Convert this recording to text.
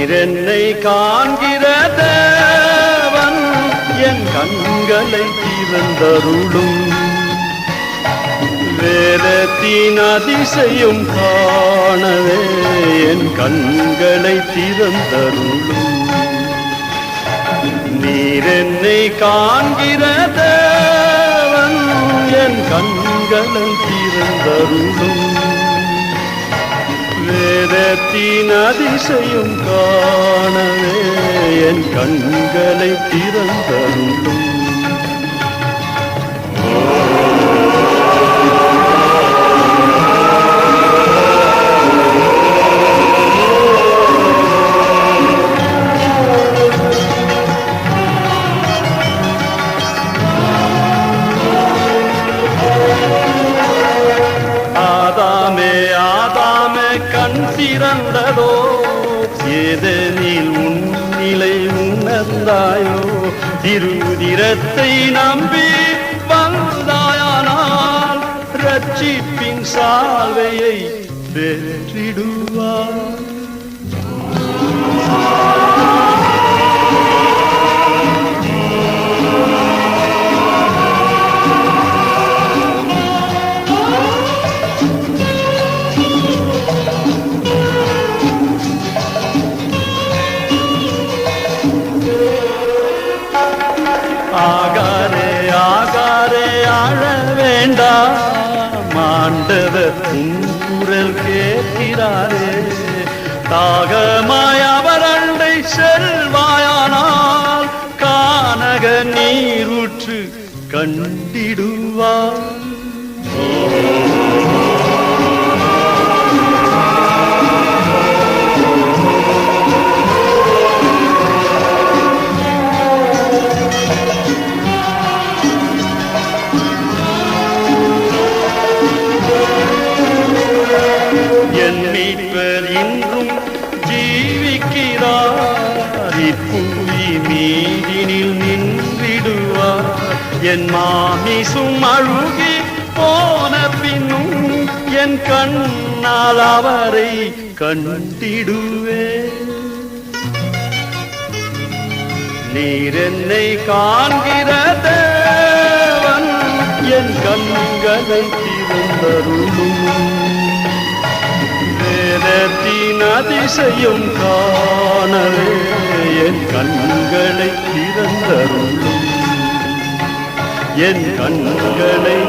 நீர் என்னை காண்கிற தேவன் என் கண்களை திறந்தருளும் வேதத்தின் அதிசயம் காணவே என் கண்களை திறந்தருளும் நீர் என்னை காண்கிற தேவன் என் கண்களை திறந்தருளும் வேதத்தின் அதிசயம் காணவே என் கண்களை திறந்தருளும் கண் திறந்ததோ ஏதெனில் உன்னிலை உணர்ந்தாயோ திருதிரத்தை நம்பி வந்தாயானால் ரட்சிப்பின் சால்வையை பெற்றிடுவார் ஆகாரே ஆகாரே ஆழ வேண்டாம் ஆண்டவர் உன் குரல் கேட்கிறாரே தாகமாய் அவர் அண்டை செல்வாயானால் கானக நீரூற்று கண்டிடுவார் என் மீட்பர் இன்றும் ஜீவிக்கிறார் இப்புவி மீதினில் நின்றிடுவார் என் மாமிசும் அழுகி போன பின்னும் என் கண்ணால் அவரை கண்டிடுவே நீர் என்னை காண்கிற தேவன் என் கண்களை திறந்தருளும் வேதத்தின் அதிசயம் காணவே என் கண்களை திறந்தருளும் என் கண்களை